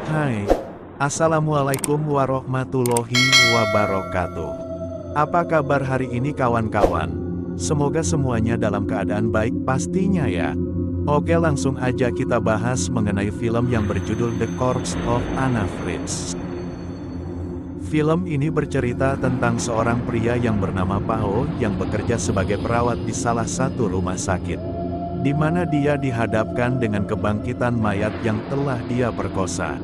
Hai, Assalamualaikum warahmatullahi wabarakatuh. Apa kabar hari ini kawan-kawan? Semoga semuanya dalam keadaan baik pastinya ya. Oke, langsung aja kita bahas mengenai film yang berjudul The Corpse of Anna Fritz. Film ini bercerita tentang seorang pria yang bernama Pao yang bekerja sebagai perawat di salah satu rumah sakit, di mana dia dihadapkan dengan kebangkitan mayat yang telah dia perkosa.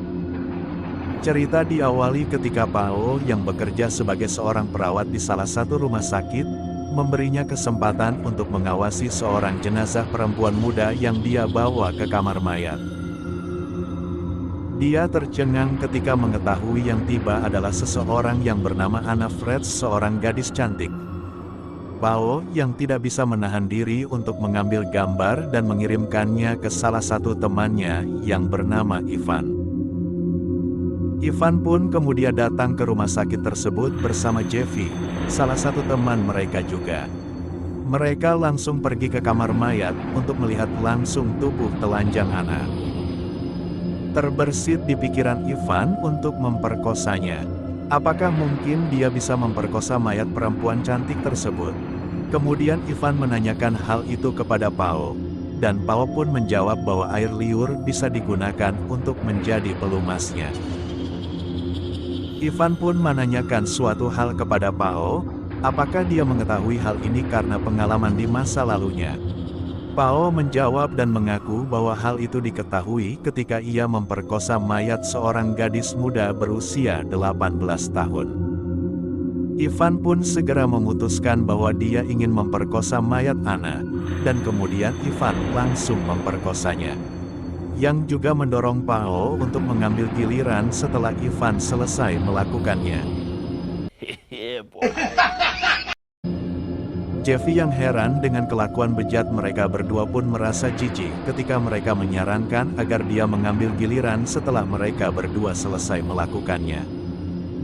Cerita diawali ketika Pao yang bekerja sebagai seorang perawat di salah satu rumah sakit, memberinya kesempatan untuk mengawasi seorang jenazah perempuan muda yang dia bawa ke kamar mayat. Dia tercengang ketika mengetahui yang tiba adalah seseorang yang bernama Anna Fritz, seorang gadis cantik. Pao yang tidak bisa menahan diri untuk mengambil gambar dan mengirimkannya ke salah satu temannya yang bernama Ivan. Ivan pun kemudian datang ke rumah sakit tersebut bersama Jeffy, salah satu teman mereka juga. Mereka langsung pergi ke kamar mayat untuk melihat langsung tubuh telanjang Anna. Terbersit di pikiran Ivan untuk memperkosanya. Apakah mungkin dia bisa memperkosa mayat perempuan cantik tersebut? Kemudian Ivan menanyakan hal itu kepada Pao, dan Pao pun menjawab bahwa air liur bisa digunakan untuk menjadi pelumasnya. Ivan pun menanyakan suatu hal kepada Pao, apakah dia mengetahui hal ini karena pengalaman di masa lalunya. Pao menjawab dan mengaku bahwa hal itu diketahui ketika ia memperkosa mayat seorang gadis muda berusia 18 tahun. Ivan pun segera memutuskan bahwa dia ingin memperkosa mayat Anna, dan kemudian Ivan langsung memperkosanya. Yang juga mendorong Pao untuk mengambil giliran setelah Ivan selesai melakukannya. Jeffy yang heran dengan kelakuan bejat mereka berdua pun merasa jijik ketika mereka menyarankan agar dia mengambil giliran setelah mereka berdua selesai melakukannya.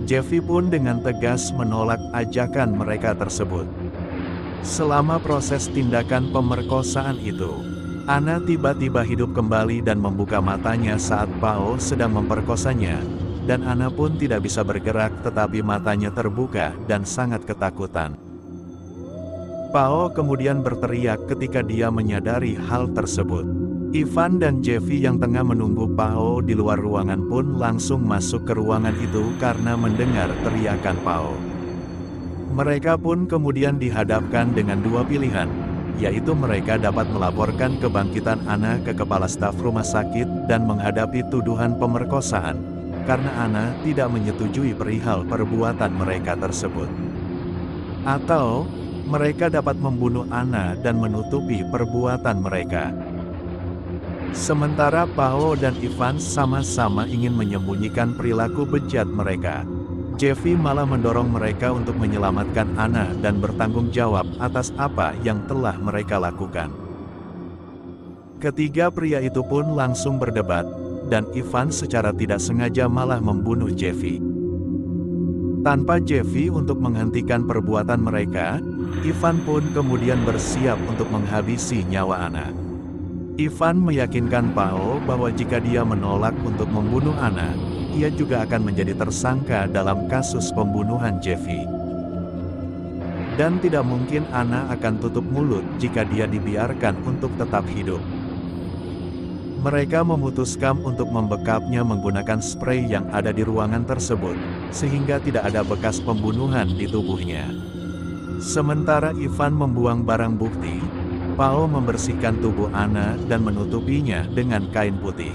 Jeffy pun dengan tegas menolak ajakan mereka tersebut. Selama proses tindakan pemerkosaan itu, Anna tiba-tiba hidup kembali dan membuka matanya saat Pao sedang memperkosanya, dan Anna pun tidak bisa bergerak tetapi matanya terbuka dan sangat ketakutan. Pao kemudian berteriak ketika dia menyadari hal tersebut. Ivan dan Jeffy yang tengah menunggu Pao di luar ruangan pun langsung masuk ke ruangan itu karena mendengar teriakan Pao. Mereka pun kemudian dihadapkan dengan dua pilihan, yaitu mereka dapat melaporkan kebangkitan Anna ke kepala staf rumah sakit dan menghadapi tuduhan pemerkosaan, karena Anna tidak menyetujui perihal perbuatan mereka tersebut. Atau mereka dapat membunuh Anna dan menutupi perbuatan mereka. Sementara Pao dan Ivan sama-sama ingin menyembunyikan perilaku bejat mereka, Jeffy malah mendorong mereka untuk menyelamatkan Anna dan bertanggung jawab atas apa yang telah mereka lakukan. Ketiga pria itu pun langsung berdebat, dan Ivan secara tidak sengaja malah membunuh Jeffy. Tanpa Jeffy untuk menghentikan perbuatan mereka, Ivan pun kemudian bersiap untuk menghabisi nyawa Anna. Ivan meyakinkan Pao bahwa jika dia menolak untuk membunuh Anna, ia juga akan menjadi tersangka dalam kasus pembunuhan Jeffy. Dan tidak mungkin Anna akan tutup mulut jika dia dibiarkan untuk tetap hidup. Mereka memutuskan untuk membekapnya menggunakan spray yang ada di ruangan tersebut, sehingga tidak ada bekas pembunuhan di tubuhnya. Sementara Ivan membuang barang bukti, Pao membersihkan tubuh Anna dan menutupinya dengan kain putih.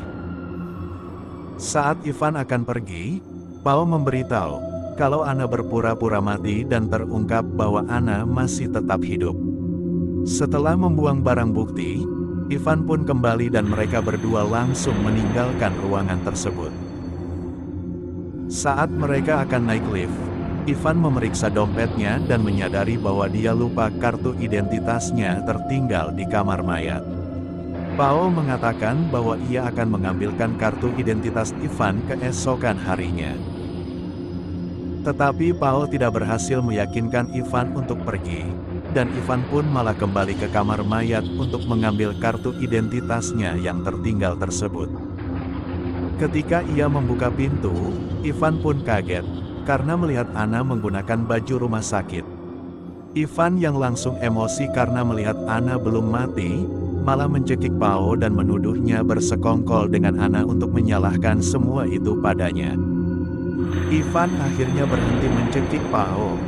Saat Ivan akan pergi, Pao memberitahu kalau Anna berpura-pura mati dan terungkap bahwa Anna masih tetap hidup. Setelah membuang barang bukti, Ivan pun kembali dan mereka berdua langsung meninggalkan ruangan tersebut. Saat mereka akan naik lift, Ivan memeriksa dompetnya dan menyadari bahwa dia lupa kartu identitasnya tertinggal di kamar mayat. Pao mengatakan bahwa ia akan mengambilkan kartu identitas Ivan keesokan harinya. Tetapi Pao tidak berhasil meyakinkan Ivan untuk pergi, dan Ivan pun malah kembali ke kamar mayat untuk mengambil kartu identitasnya yang tertinggal tersebut. Ketika ia membuka pintu, Ivan pun kaget, karena melihat Anna menggunakan baju rumah sakit. Ivan yang langsung emosi karena melihat Anna belum mati, malah mencekik Pao dan menuduhnya bersekongkol dengan Anna untuk menyalahkan semua itu padanya. Ivan akhirnya berhenti mencekik Pao,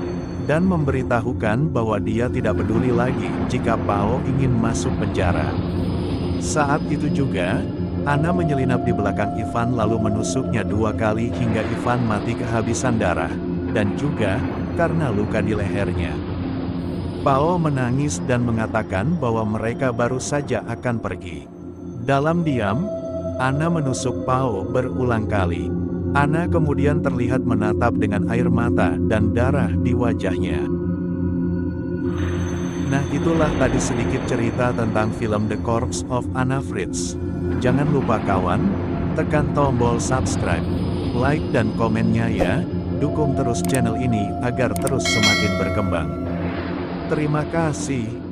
dan memberitahukan bahwa dia tidak peduli lagi jika Pao ingin masuk penjara. Saat itu juga, Anna menyelinap di belakang Ivan lalu menusuknya 2 kali hingga Ivan mati kehabisan darah, dan juga karena luka di lehernya. Pao menangis dan mengatakan bahwa mereka baru saja akan pergi. Dalam diam, Anna menusuk Pao berulang kali. Anna kemudian terlihat menatap dengan air mata dan darah di wajahnya. Nah, itulah tadi sedikit cerita tentang film The Corpse of Anna Fritz. Jangan lupa kawan, tekan tombol subscribe, like dan komennya ya. Dukung terus channel ini agar terus semakin berkembang. Terima kasih.